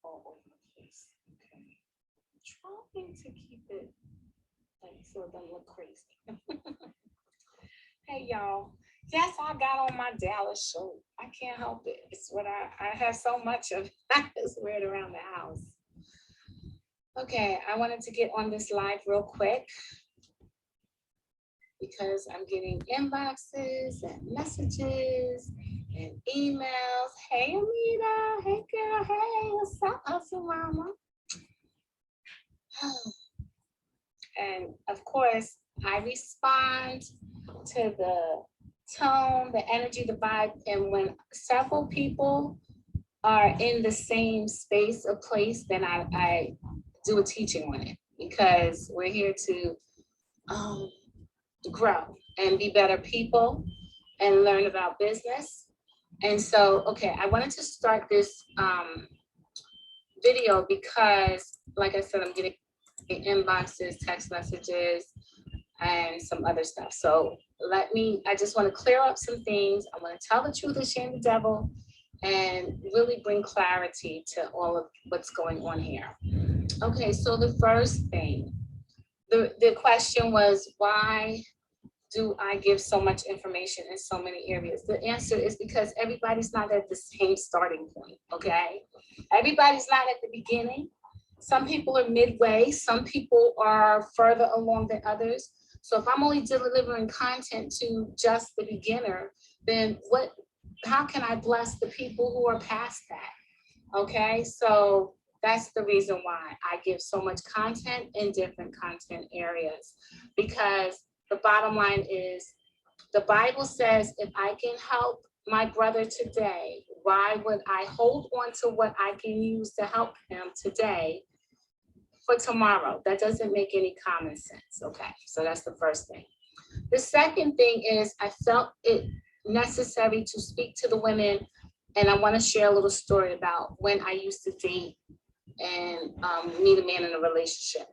all over the place. Okay. Trying to keep it like so it doesn't look crazy. Hey y'all. Yes, I got on my Dallas shirt. I can't help it. It's what I have so much of. I just wear it around the house. Okay, I wanted to get on this live real quick because I'm getting inboxes and messages and emails. Hey, Amita. Hey, girl. Hey, what's up, Hustle Mama? And of course, I respond to the tone, the energy, the vibe. And when several people are in the same space or place, then I do a teaching on it because we're here to grow and be better people and learn about business. And so, okay, I wanted to start this video because, like I said, I'm getting inboxes, text messages, and some other stuff. So I just want to clear up some things. I want to tell the truth and shame the devil and really bring clarity to all of what's going on here. Okay, so the first thing, the question was, why do I give so much information in so many areas? The answer is because everybody's not at the same starting point, okay? Everybody's not at the beginning. Some people are midway, some people are further along than others. So if I'm only delivering content to just the beginner, then how can I bless the people who are past that? Okay, so that's the reason why I give so much content in different content areas, because the bottom line is the Bible says, if I can help my brother today, why would I hold on to what I can use to help him today for tomorrow? That doesn't make any common sense. Okay, so that's the first thing. The second thing is I felt it necessary to speak to the women, and I want to share a little story about when I used to date and meet a man in a relationship.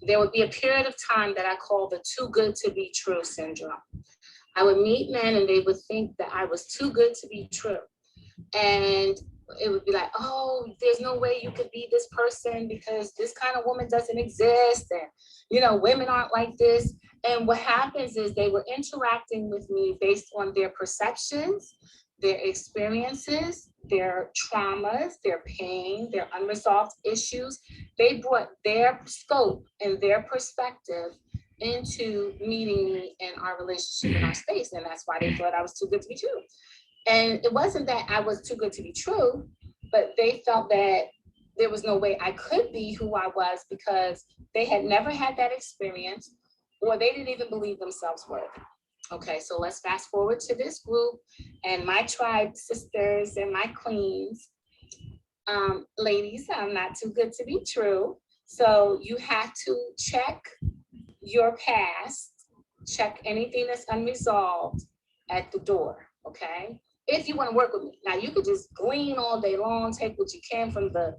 There would be a period of time that I call the too good to be true syndrome. I would meet men and they would think that I was too good to be true. And it would be like, oh, there's no way you could be this person because this kind of woman doesn't exist. And, women aren't like this. And what happens is they were interacting with me based on their perceptions, their experiences, their traumas, their pain, their unresolved issues. They brought their scope and their perspective into meeting me in our relationship, in our space. And that's why they thought I was too good to be true. And it wasn't that I was too good to be true, but they felt that there was no way I could be who I was because they had never had that experience, or they didn't even believe themselves worthy. Okay, so let's fast forward to this group and my tribe sisters and my queens. Ladies, I'm not too good to be true. So you have to check your past, check anything that's unresolved at the door, okay? If you want to work with me. Now you could just glean all day long, take what you can from the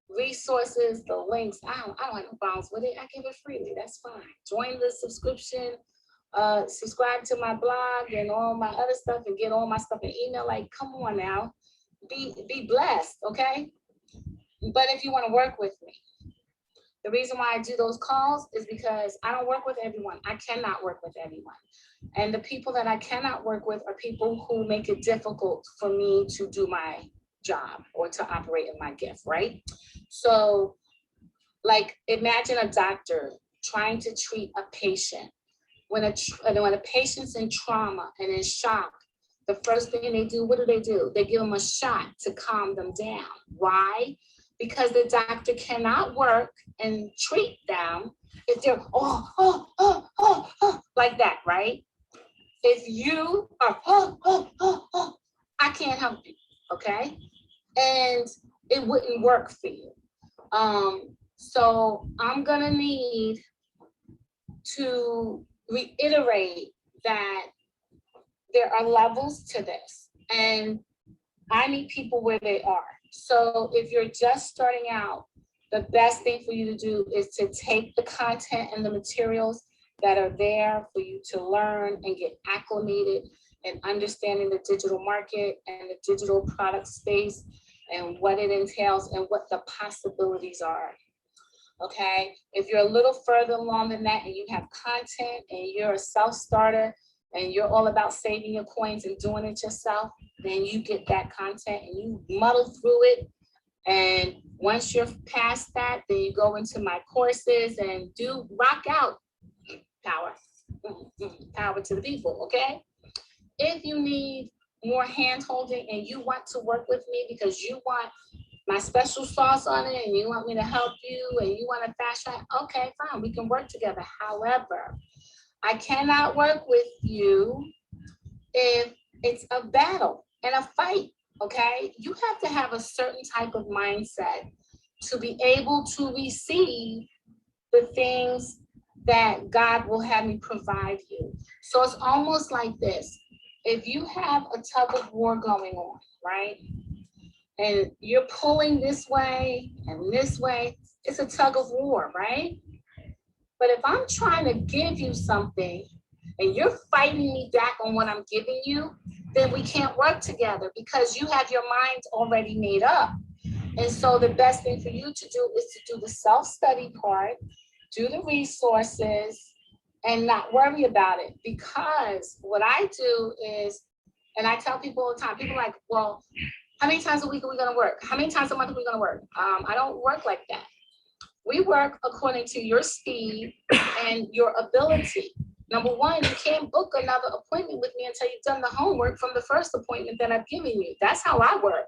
resources, the links. I don't have no problems with it. I give it freely. That's fine. Join the subscription, subscribe to my blog and all my other stuff, and get all my stuff in email. Like, come on now, be blessed, okay? But if you want to work with me, the reason why I do those calls is because I don't work with everyone. I cannot work with everyone. And the people that I cannot work with are people who make it difficult for me to do my job or to operate in my gift, right? So, like, imagine a doctor trying to treat a patient. When a patient's in trauma and in shock, the first thing they do, what do? They give them a shot to calm them down. Why? Because the doctor cannot work and treat them if they're like that, right? If you are I can't help you, okay? And it wouldn't work for you. So I'm gonna need to reiterate that there are levels to this, and I meet people where they are. So if you're just starting out, the best thing for you to do is to take the content and the materials that are there for you to learn and get acclimated and understanding the digital market and the digital product space and what it entails and what the possibilities are. Okay, if you're a little further along than that and you have content and you're a self-starter and you're all about saving your coins and doing it yourself, then you get that content and you muddle through it. And once you're past that, then you go into my courses and do rock out power. Power to the people, okay? If you need more hand holding and you want to work with me because you want my special sauce on it and you want me to help you and you want to fast track, okay, fine, we can work together. However, I cannot work with you if it's a battle and a fight, okay? You have to have a certain type of mindset to be able to receive the things that God will have me provide you. So it's almost like this. If you have a tug of war going on, right? And you're pulling this way and this way, it's a tug of war, right? But if I'm trying to give you something and you're fighting me back on what I'm giving you, then we can't work together because you have your mind already made up. And so the best thing for you to do is to do the self-study part, do the resources, and not worry about it. Because what I do is, and I tell people all the time, people are like, well, how many times a week are we gonna work? How many times a month are we gonna work? I don't work like that. We work according to your speed and your ability. Number one, you can't book another appointment with me until you've done the homework from the first appointment that I've given you. That's how I work.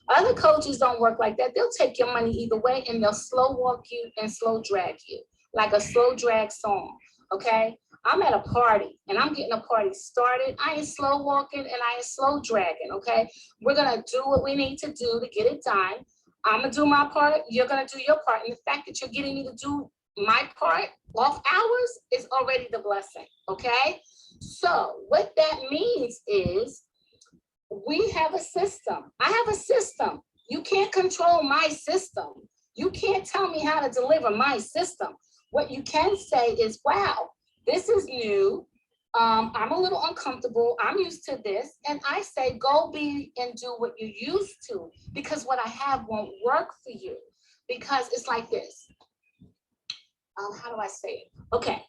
Other coaches don't work like that. They'll take your money either way and they'll slow walk you and slow drag you, like a slow drag song, okay? I'm at a party and I'm getting a party started. I ain't slow walking and I ain't slow dragging, okay? We're gonna do what we need to do to get it done. I'm gonna do my part, you're gonna do your part. And the fact that you're getting me to do my part off hours is already the blessing, okay? So what that means is we have a system. I have a system. You can't control my system. You can't tell me how to deliver my system. What you can say is, wow, this is new. I'm a little uncomfortable. I'm used to this. And I say, go be and do what you're used to, because what I have won't work for you. Because it's like this. How do I say it? Okay.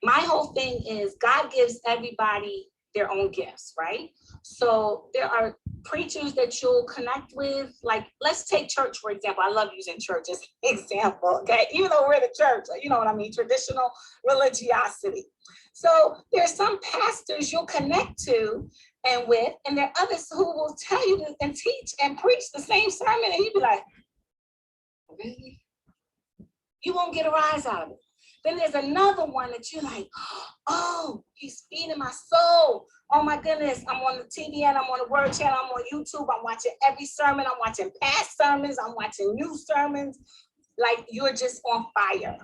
My whole thing is God gives everybody their own gifts, right? So there are preachers that you'll connect with, like, let's take church, for example. I love using church as an example, okay? Even though we're the church, you know what I mean? Traditional religiosity. So there's some pastors you'll connect to and with, and there are others who will tell you and teach and preach the same sermon, and you'd be like, really? You won't get a rise out of it. Then there's another one that you're like, oh, he's feeding my soul. Oh my goodness, I'm on the TV and I'm on the Word channel, I'm on YouTube, I'm watching every sermon, I'm watching past sermons, I'm watching new sermons. Like, you're just on fire.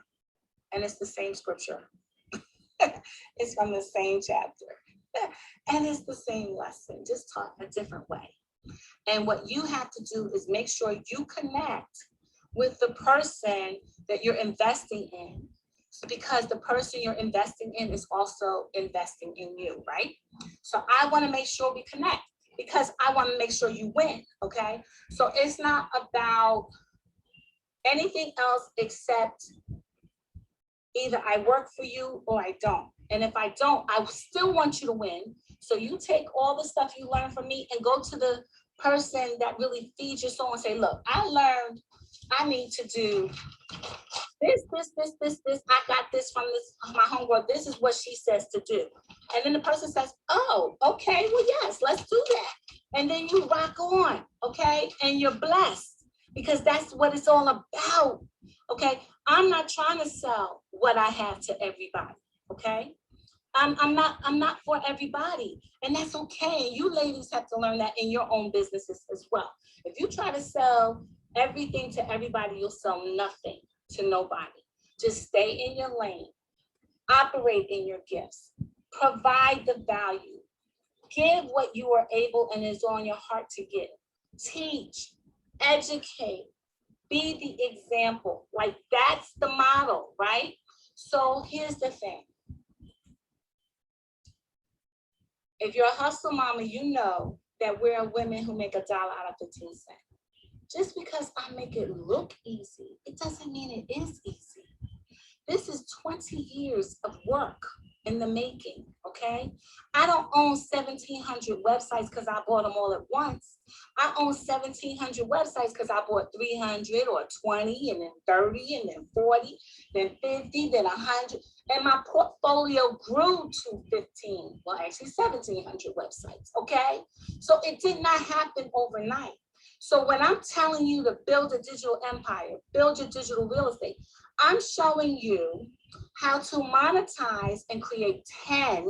And it's the same scripture. It's from the same chapter. And it's the same lesson, just taught a different way. And what you have to do is make sure you connect with the person that you're investing in, because the person you're investing in is also investing in you, right? So I want to make sure we connect because I want to make sure you win, okay? So it's not about anything else except either I work for you or I don't. And if I don't, I still want you to win. So you take all the stuff you learn from me and go to the person that really feeds your soul and say, look, I learned I need to do this. I got this from my homegirl. This is what she says to do. And then the person says, oh, okay, well, yes, let's do that. And then you rock on, okay? And you're blessed because that's what it's all about, okay? I'm not trying to sell what I have to everybody, okay? I'm not for everybody, and that's okay. And you ladies have to learn that in your own businesses as well. If you try to sell everything to everybody, you'll sell nothing to nobody. Just stay in your lane, operate in your gifts, provide the value, give what you are able and is on your heart to give, teach, educate, be the example. Like, that's the model, right? So here's the thing. If you're a hustle mama, you know that we're women who make $1 out of 15 cents. Just because I make it look easy, it doesn't mean it is easy. This is 20 years of work in the making, okay? I don't own 1,700 websites because I bought them all at once. I own 1,700 websites because I bought 300 or 20 and then 30 and then 40, then 50, then 100. And my portfolio grew to 15, well, actually 1,700 websites, okay? So it did not happen overnight. So when I'm telling you to build a digital empire, build your digital real estate, I'm showing you how to monetize and create 10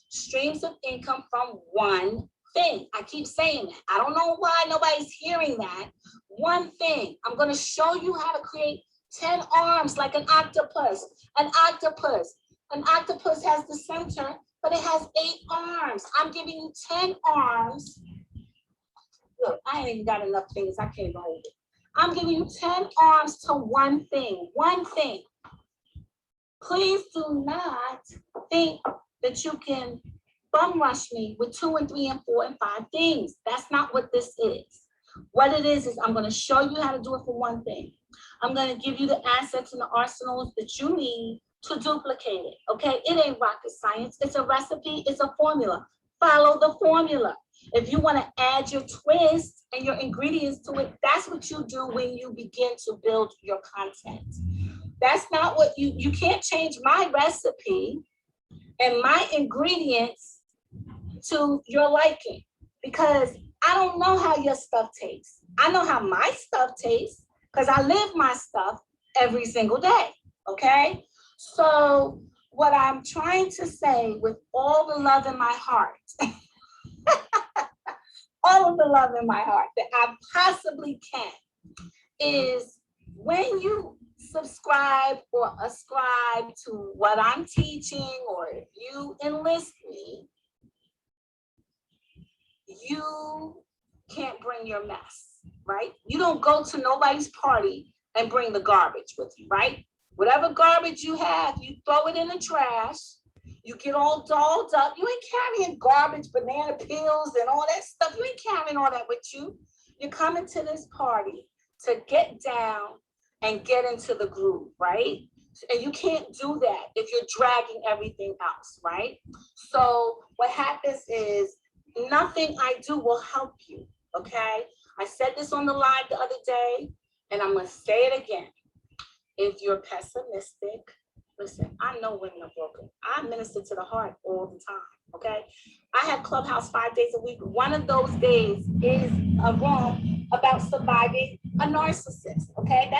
streams of income from one thing. I keep saying that. I don't know why nobody's hearing that. One thing. I'm going to show you how to create 10 arms like an octopus. An octopus. An octopus has the center, but it has 8 arms. I'm giving you 10 arms. Look, I ain't even got enough fingers. I can't even hold it. I'm giving you 10 arms to one thing. One thing. Please do not think that you can bum rush me with 2 and 3 and 4 and 5 things. That's not what this is. What it is I'm going to show you how to do it for one thing. I'm going to give you the assets and the arsenals that you need to duplicate it. Okay? It ain't rocket science. It's a recipe. It's a formula. Follow the formula. If you want to add your twist and your ingredients to it, that's what you do when you begin to build your content. That's not what you can't change my recipe and my ingredients to your liking, because I don't know how your stuff tastes. I know how my stuff tastes because I live my stuff every single day, okay? So what I'm trying to say with all the love in my heart, all of the love in my heart that I possibly can, is when you subscribe or ascribe to what I'm teaching, or if you enlist me, you can't bring your mess, right? You don't go to nobody's party and bring the garbage with you, right? Whatever garbage you have, you throw it in the trash. You get all dolled up. You ain't carrying garbage, banana peels and all that stuff. You ain't carrying all that with you. You're coming to this party to get down and get into the groove, right? And you can't do that if you're dragging everything else, right? So what happens is nothing I do will help you, okay? I said this on the live the other day, and I'm gonna say it again. If you're pessimistic, listen, I know women are broken. I minister to the heart all the time, okay? I have Clubhouse 5 days a week. One of those days is a room about surviving a narcissist, okay?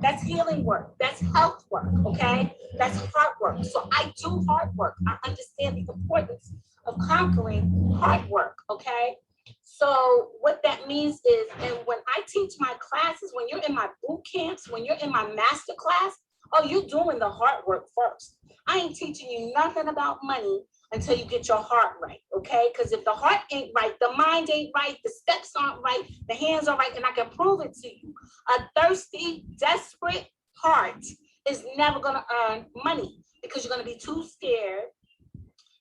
That's healing work. That's health work, okay? That's heart work. So I do heart work. I understand the importance of conquering heart work, okay? So what that means is, and when I teach my classes, when you're in my boot camps, when you're in my master class, oh, you're doing the heart work first. I ain't teaching you nothing about money until you get your heart right, okay? Because if the heart ain't right, the mind ain't right, the steps aren't right, the hands are right, and I can prove it to you. A thirsty, desperate heart is never gonna earn money because you're gonna be too scared.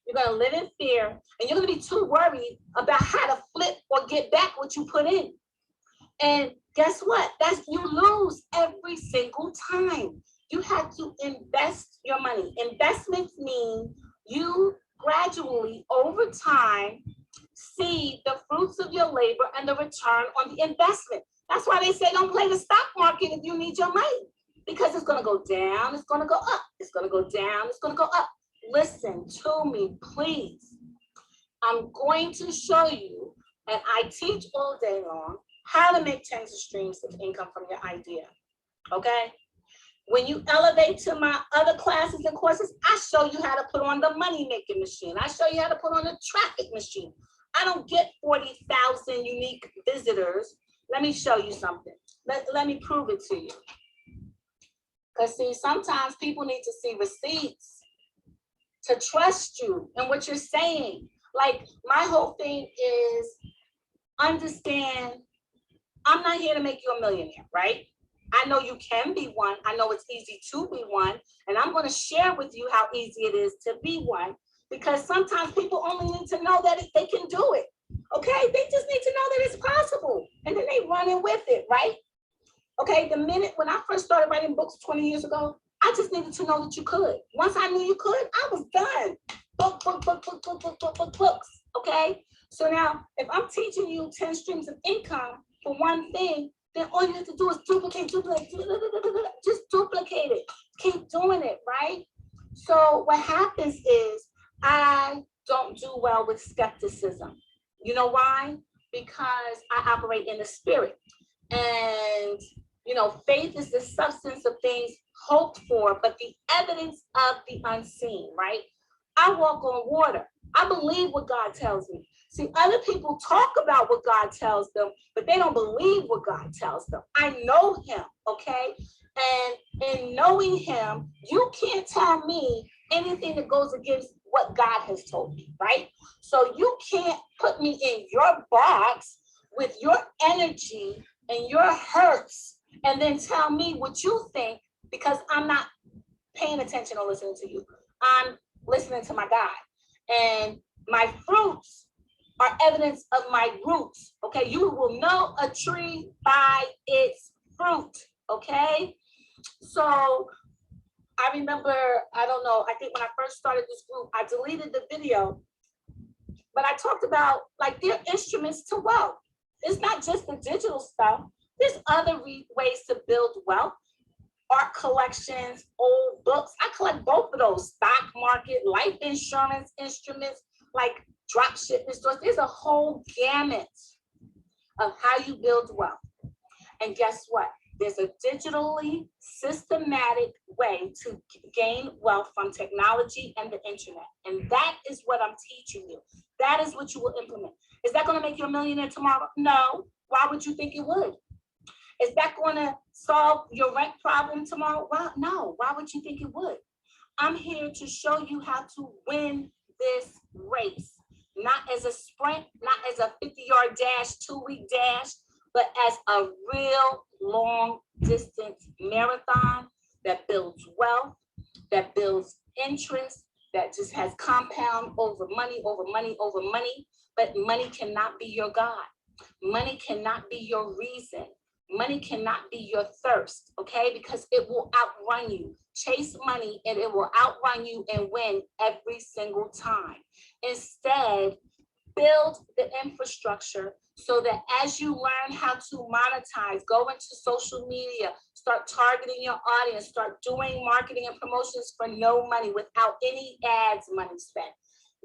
You're gonna live in fear, and you're gonna be too worried about how to flip or get back what you put in. And guess what? You lose every single time. You have to invest your money. Investments mean you gradually, over time, see the fruits of your labor and the return on the investment. That's why they say don't play the stock market if you need your money, because it's gonna go down, it's gonna go up, it's gonna go down, it's gonna go up. Listen to me, please. I'm going to show you, and I teach all day long, how to make tens of streams of income from your idea, okay? When you elevate to my other classes and courses, I show you how to put on the money-making machine. I show you how to put on the traffic machine. I don't get 40,000 unique visitors. Let me show you something. Let me prove it to you. Because see, sometimes people need to see receipts to trust you and what you're saying. Like, my whole thing is, understand, I'm not here to make you a millionaire, right? I know you can be one. I know it's easy to be one. And I'm going to share with you how easy it is to be one, because sometimes people only need to know that they can do it. Okay, they just need to know that it's possible. And then they running with it, right? Okay, the minute when I first started writing books 20 years ago, I just needed to know that you could. Once I knew you could, I was done. Books. Okay. So now, if I'm teaching you 10 streams of income for one thing, then all you have to do is duplicate, just duplicate it. Keep doing it, right? So what happens is I don't do well with skepticism. You know why? Because I operate in the spirit. And faith is the substance of things hoped for, but the evidence of the unseen, right? I walk on water. I believe what God tells me. See, other people talk about what God tells them, but they don't believe what God tells them. I know him, okay? And in knowing him, you can't tell me anything that goes against what God has told me, right? So you can't put me in your box with your energy and your hurts and then tell me what you think, because I'm not paying attention or listening to you. I'm listening to my God. And my fruits are evidence of my roots. Okay, you will know a tree by its fruit. Okay, so I remember, I don't know, I think when I first started this group, I deleted the video, but I talked about like their instruments to wealth. It's not just the digital stuff. There's other ways to build wealth. Art collections, old books. I collect both of those. Stock market, life insurance instruments, like drop shipment stores. There's a whole gamut of how you build wealth. And guess what? There's a digitally systematic way to gain wealth from technology and the internet. And that is what I'm teaching you. That is what you will implement. Is that going to make you a millionaire tomorrow? No. Why would you think it would? Is that going to solve your rent problem tomorrow? Well, no. Why would you think it would? I'm here to show you how to win this race, not as a sprint, not as a 50-yard dash, 2-week dash, but as a real long distance marathon that builds wealth, that builds interest, that just has compound over money, over money, over money. But money cannot be your God. Money cannot be your reason. Money cannot be your thirst, okay? Because it will outrun you. Chase money and it will outrun you and win every single time. Instead, build the infrastructure so that as you learn how to monetize, go into social media, start targeting your audience, start doing marketing and promotions for no money, without any ads money spent.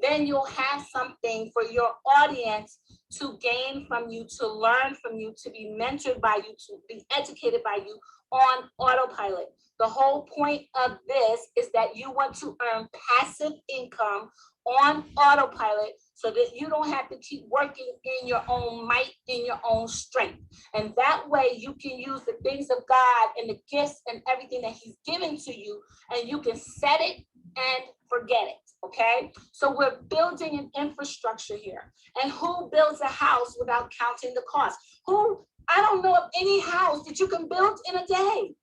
Then you'll have something for your audience to gain from you, to learn from you, to be mentored by you, to be educated by you on autopilot. The whole point of this is that you want to earn passive income on autopilot so that you don't have to keep working in your own might, in your own strength. And that way you can use the things of God and the gifts and everything that he's given to you, and you can set it and forget it, okay? So we're building an infrastructure here. And who builds a house without counting the cost? I don't know of any house that you can build in a day.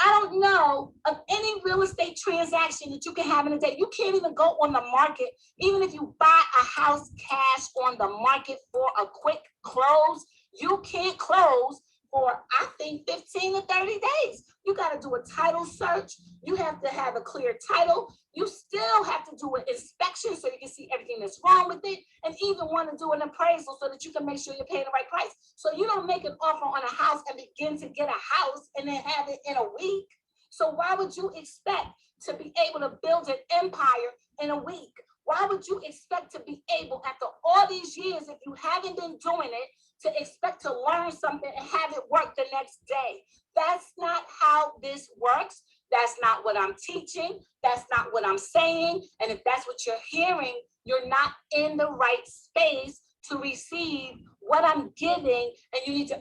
I don't know of any real estate transaction that you can have in a day. You can't even go on the market. Even if you buy a house cash on the market for a quick close, you can't close for, I think, 15 to 30 days. You got to do a title search. You have to have a clear title. You still have to do an inspection so you can see everything that's wrong with it, and even want to do an appraisal so that you can make sure you're paying the right price. So you don't make an offer on a house and begin to get a house and then have it in a week. So why would you expect to be able to build an empire in a week? Why would you expect to be able, after all these years, if you haven't been doing it, to expect to learn something and have it work the next day? That's not how this works. That's not what I'm teaching. That's not what I'm saying. And if that's what you're hearing, you're not in the right space to receive what I'm giving. And you need to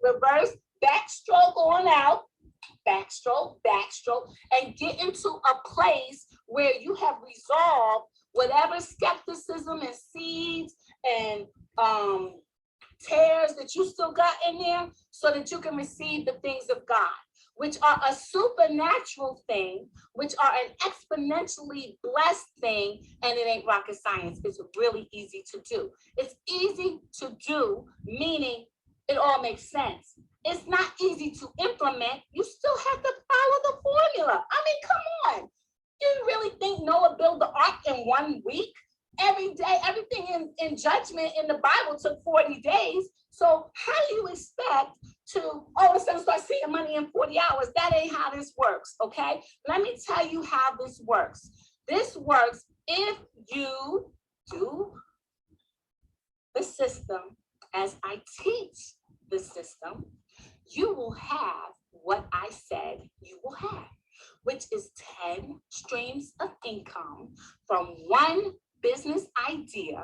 reverse, backstroke on out, backstroke, and get into a place where you have resolved whatever skepticism and seeds and tears that you still got in there, so that you can receive the things of God. which are a supernatural thing, which are an exponentially blessed thing, and it ain't rocket science. It's really easy to do. It's easy to do, meaning it all makes sense. It's not easy to implement. You still have to follow the formula. I mean, come on. You really think Noah built the ark in 1 week? Every day, everything in judgment in the Bible took 40 days. So how do you expect to all of a sudden start seeing money in 40 hours? That ain't how this works, okay? Let me tell you how this works. This works if you do the system as I teach the system, you will have what I said you will have, which is 10 streams of income from one business idea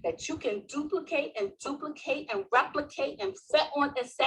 that you can duplicate and replicate and set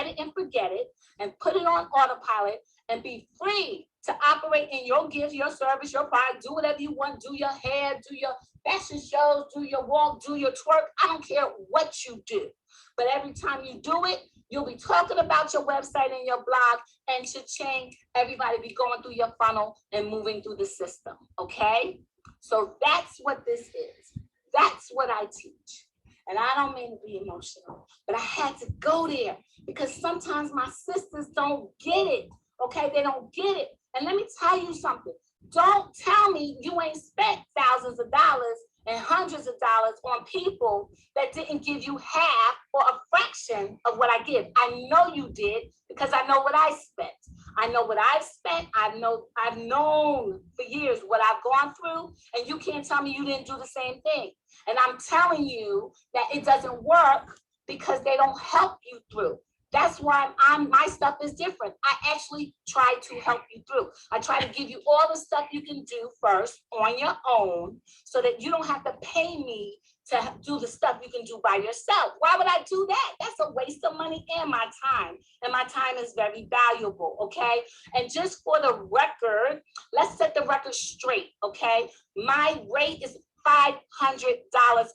it and forget it and put it on autopilot and be free to operate in your gift, your service, your product, do whatever you want, do your hair, do your fashion shows, do your walk, do your twerk. I don't care what you do. But every time you do it, you'll be talking about your website and your blog, and cha-ching, everybody be going through your funnel and moving through the system, okay? So that's what this is. That's what I teach. And I don't mean to be emotional, but I had to go there because sometimes my sisters don't get it, okay? They don't get it. And let me tell you something. Don't tell me you ain't spent thousands of dollars and hundreds of dollars on people that didn't give you half or a fraction of what I give. I know you did because I know what I spent. I know what I spent. I've known for years what I've gone through, and you can't tell me you didn't do the same thing. And I'm telling you that it doesn't work because they don't help you through. That's why my stuff is different. I actually try to help you through. I try to give you all the stuff you can do first on your own so that you don't have to pay me to do the stuff you can do by yourself. Why would I do that? That's a waste of money and my time. And my time is very valuable, okay? And just for the record, let's set the record straight, okay? My rate is $500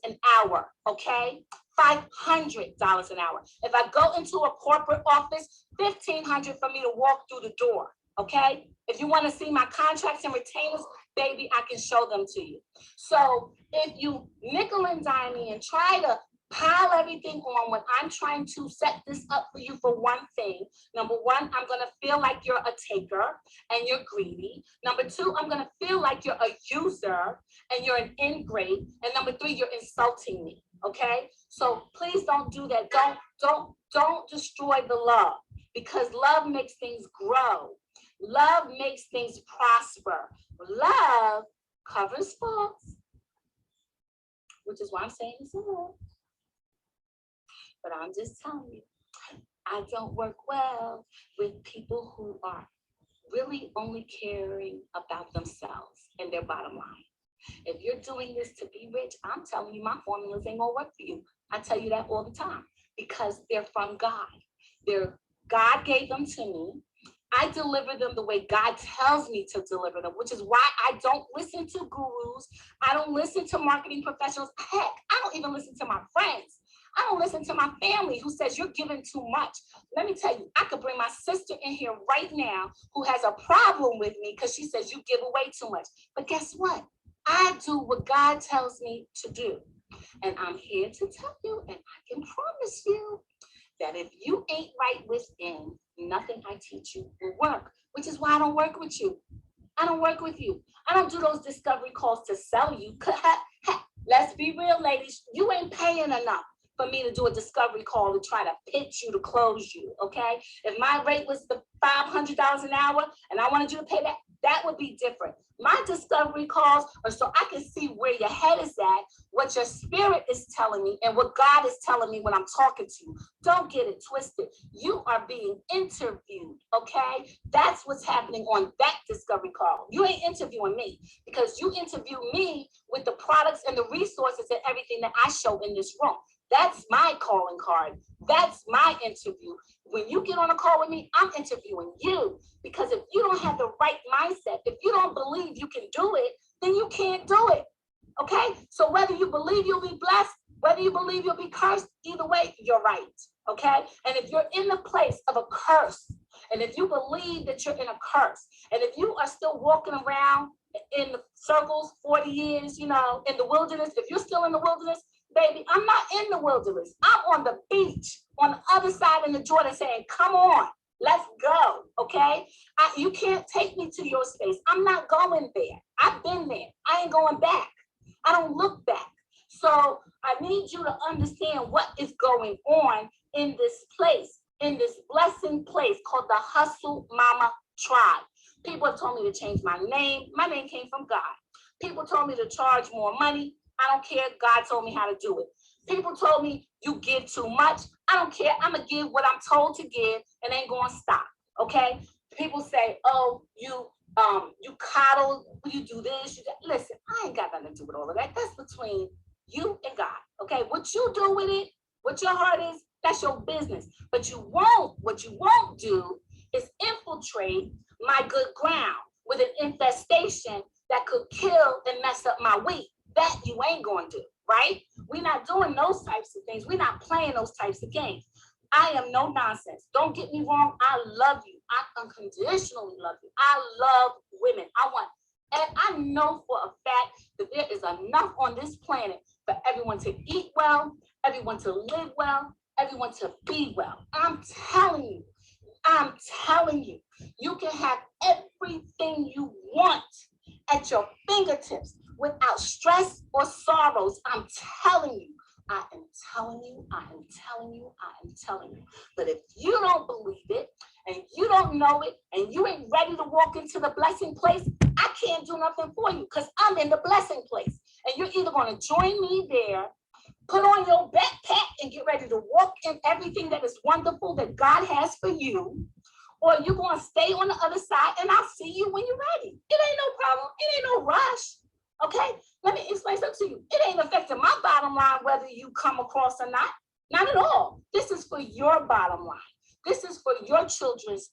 an hour, okay? $500 an hour. If I go into a corporate office, $1,500 for me to walk through the door, okay? If you want to see my contracts and retainers, baby, I can show them to you. So if you nickel and dime me and try to pile everything on when I'm trying to set this up for you for one thing, number one, I'm going to feel like you're a taker and you're greedy. Number two, I'm going to feel like you're a user and you're an ingrate. And number three, you're insulting me. Okay, so please don't do that. Don't destroy the love, because love makes things grow. Love makes things prosper. Love covers faults, which is why I'm saying this alone. But I'm just telling you, I don't work well with people who are really only caring about themselves and their bottom line. If you're doing this to be rich, I'm telling you, my formulas ain't gonna work for you. I tell you that all the time because they're from God. God gave them to me. I deliver them the way God tells me to deliver them, which is why I don't listen to gurus. I don't listen to marketing professionals. Heck, I don't even listen to my friends. I don't listen to my family who says you're giving too much. Let me tell you, I could bring my sister in here right now who has a problem with me because she says you give away too much. But guess what? I do what God tells me to do. And I'm here to tell you, and I can promise you that if you ain't right within, nothing I teach you will work, which is why I don't work with you. I don't work with you. I don't do those discovery calls to sell you. Let's be real, ladies. You ain't paying enough for me to do a discovery call to try to pitch you to close you, okay? If my rate was the $500 an hour and I wanted you to pay that, that would be different. My discovery calls are so I can see where your head is at, what your spirit is telling me, and what God is telling me when I'm talking to you. Don't get it twisted. You are being interviewed, okay? That's what's happening on that discovery call. You ain't interviewing me because you interview me with the products and the resources and everything that I show in this room. That's my calling card. That's my interview. When you get on a call with me, I'm interviewing you, because if you don't have the right mindset, if you don't believe you can do it, then you can't do it. Okay? So whether you believe you'll be blessed, whether you believe you'll be cursed, either way, you're right. Okay? And if you're in the place of a curse and if you believe that you're in a curse, and if you are still walking around in the circles 40 years, in the wilderness, if you're still in the wilderness, baby, I'm not in the wilderness. I'm on the beach on the other side of the Jordan saying, come on, let's go, okay? You can't take me to your space. I'm not going there. I've been there. I ain't going back. I don't look back. So I need you to understand what is going on in this place, in this blessing place called the Hustle Mama Tribe. People have told me to change my name. My name came from God. People told me to charge more money. I don't care. God told me how to do it. People told me you give too much. I don't care. I'm going to give what I'm told to give and ain't going to stop. Okay? People say, oh, you coddle, you do this. Listen, I ain't got nothing to do with all of that. That's between you and God. Okay? What you do with it, what your heart is, that's your business. But what you won't do is infiltrate my good ground with an infestation that could kill and mess up my wheat. That you ain't going to do, right? We're not doing those types of things. We're not playing those types of games. I am no nonsense. Don't get me wrong. I love you. I unconditionally love you. I love women. And I know for a fact that there is enough on this planet for everyone to eat well, everyone to live well, everyone to be well. I'm telling you, you can have everything you want at your fingertips without stress or sorrows. I'm telling you. I am telling you. But if you don't believe it and you don't know it and you ain't ready to walk into the blessing place, I can't do nothing for you because I'm in the blessing place. And you're either going to join me there, put on your backpack and get ready to walk in everything that is wonderful that God has for you, or you're going to stay on the other side and I'll see you when you're ready. It ain't no problem. It ain't no rush. Okay? Let me explain something to you. It ain't affecting my bottom line whether you come across or not. Not at all. This is for your bottom line. This is for your children's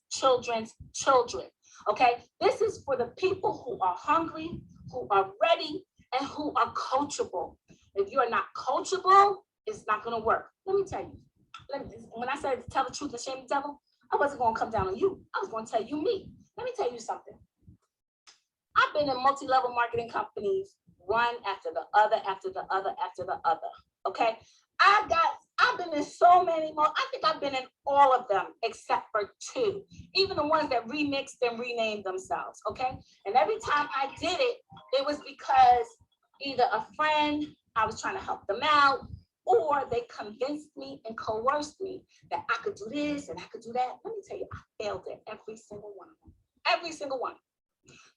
children. Okay? This is for the people who are hungry, who are ready, and who are coachable. If you're not coachable, it's not going to work. Let me tell you. When I said tell the truth and shame the devil, I wasn't going to come down on you. I was going to tell you me. Let me tell you something. I've been in multi-level marketing companies, one after the other, after the other, after the other. Okay. I've been in so many more. I think I've been in all of them except for two, even the ones that remixed and renamed themselves. Okay. And every time I did it, it was because either a friend, I was trying to help them out, or they convinced me and coerced me that I could do this and I could do that. Let me tell you, I failed at every single one of them. Every single one.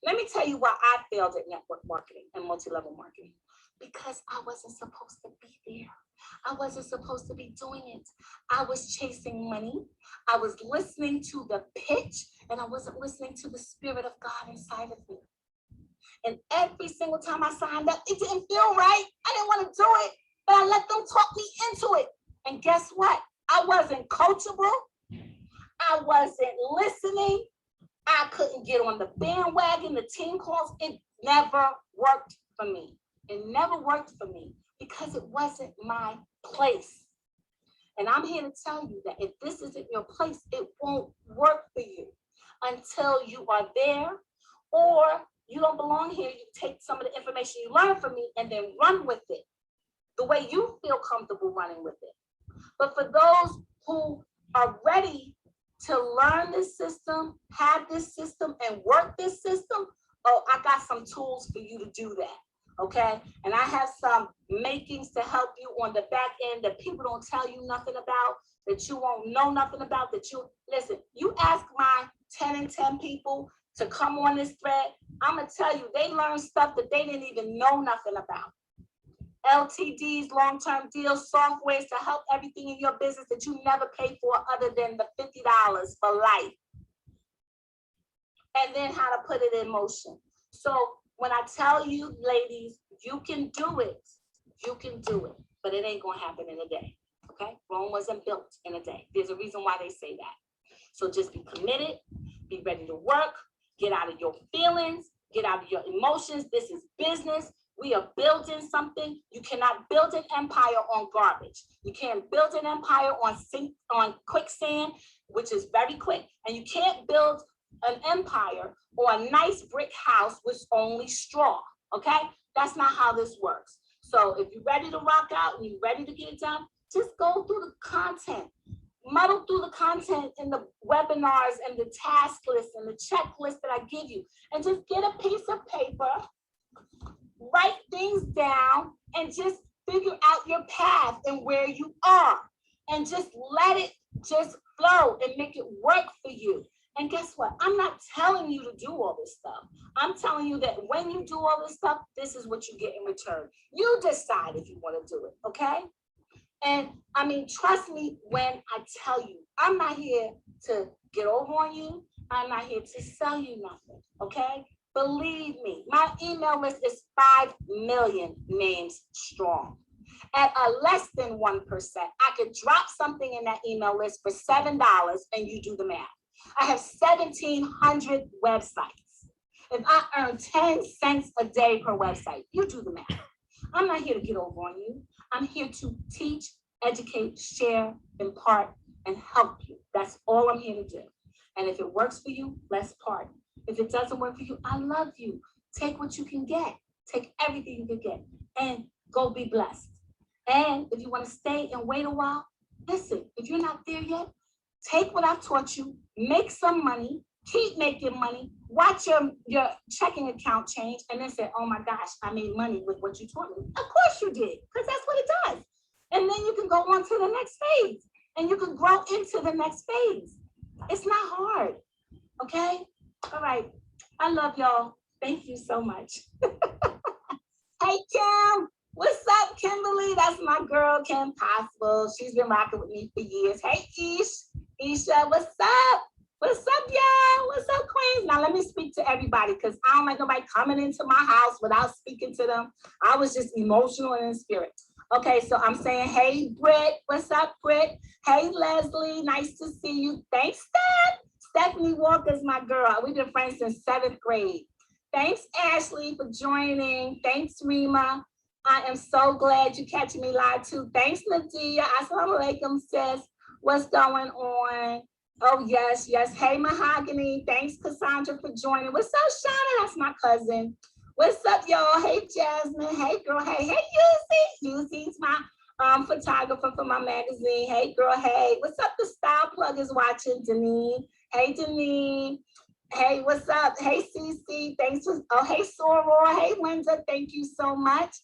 Let me tell you why I failed at network marketing and multi-level marketing. Because I wasn't supposed to be there. I wasn't supposed to be doing it. I was chasing money. I was listening to the pitch, and I wasn't listening to the spirit of God inside of me. And every single time I signed up, it didn't feel right. I didn't want to do it, but I let them talk me into it. And guess what? I wasn't coachable. I wasn't listening. I couldn't get on the bandwagon, the team calls. It never worked for me. It never worked for me because it wasn't my place. And I'm here to tell you that if this isn't your place, it won't work for you until you are there, or you don't belong here. You take some of the information you learn from me and then run with it the way you feel comfortable running with it. But for those who are ready to learn this system, have this system, and work this system, oh, I got some tools for you to do that, okay? And I have some makings to help you on the back end that people don't tell you nothing about, that you won't know nothing about, listen, you ask my 10 and 10 people to come on this thread, I'm gonna tell you, they learn stuff that they didn't even know nothing about. LTDs, long-term deals, softwares to help everything in your business that you never pay for other than the $50 for life. And then how to put it in motion. So when I tell you, ladies, you can do it, but it ain't gonna happen in a day, okay? Rome wasn't built in a day. There's a reason why they say that. So just be committed, be ready to work, get out of your feelings, get out of your emotions. This is business. We are building something. You cannot build an empire on garbage. You can't build an empire on quicksand, which is very quick. And you can't build an empire or a nice brick house with only straw, okay? That's not how this works. So if you're ready to rock out and you're ready to get it done, just go through the content. Muddle through the content in the webinars and the task list and the checklist that I give you. And just get a piece of paper, write things down, and just figure out your path and where you are. And just let it just flow and make it work for you. And guess what? I'm not telling you to do all this stuff. I'm telling you that when you do all this stuff, this is what you get in return. You decide if you want to do it, okay? And I mean, trust me when I tell you, I'm not here to get over on you. I'm not here to sell you nothing, okay? Believe me, my email list is 5 million names strong. At a less than 1%, I could drop something in that email list for $7 and you do the math. I have 1,700 websites. If I earn 10 cents a day per website, you do the math. I'm not here to get over on you. I'm here to teach, educate, share, impart, and help you. That's all I'm here to do. And if it works for you, let's part. If it doesn't work for you, I love you. Take what you can get. Take everything you can get and go be blessed. And if you want to stay and wait a while, listen, if you're not there yet, take what I've taught you, make some money, keep making money, watch your checking account change, and then say, oh my gosh, I made money with what you taught me. Of course you did, because that's what it does. And then you can go on to the next phase, and you can grow into the next phase. It's not hard, okay? All right, I love y'all. Thank you so much. Hey, Kim. What's up, Kimberly? That's my girl, Kim Possible. She's been rocking with me for years. Hey, Isha, what's up? What's up, y'all? What's up, Queens? Now, let me speak to everybody because I don't like nobody coming into my house without speaking to them. I was just emotional and in spirit. Okay, so I'm saying, hey, Britt. What's up, Britt? Hey, Leslie. Nice to see you. Thanks, Steph. Stephanie Walker's my girl. We've been friends since 7th grade. Thanks, Ashley, for joining. Thanks, Rima. I am so glad you're catching me live too. Thanks, Nadia. Assalamu alaikum, sis. What's going on? Oh, yes, yes. Hey, Mahogany. Thanks, Cassandra, for joining. What's up, Shauna? That's my cousin. What's up, y'all? Hey, Jasmine. Hey, girl. Hey, Yuzi. Yuzi's my photographer for my magazine. Hey, girl. Hey, what's up? The Style Plug is watching. Deneen. Hey, Deneen. Hey, what's up? Hey, Cece. Thanks for, oh, hey, Soror. Hey, Linda. Thank you so much.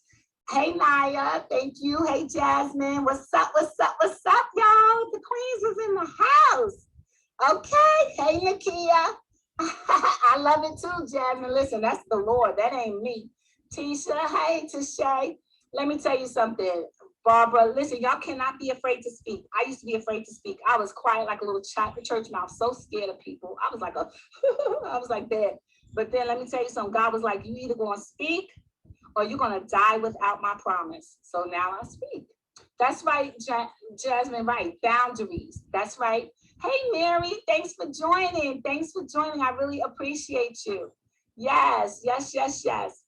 Hey, Naya, thank you. Hey, Jasmine, what's up, what's up, what's up, y'all? The Queens is in the house. Okay, hey, Nakia. I love it too, Jasmine. Listen, that's the Lord, that ain't me. Tisha, hey, Tisha. Let me tell you something, Barbara. Listen, y'all cannot be afraid to speak. I used to be afraid to speak. I was quiet like a little church mouse, so scared of people. I was like I was like that. But then let me tell you something, God was like, you either gonna speak or you're going to die without my promise. So now I speak. That's right, Jasmine, right. Boundaries. That's right. Hey, Mary, thanks for joining. Thanks for joining. I really appreciate you. Yes, yes, yes, yes.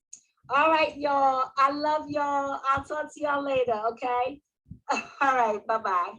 All right, y'all. I love y'all. I'll talk to y'all later, okay? All right, bye-bye.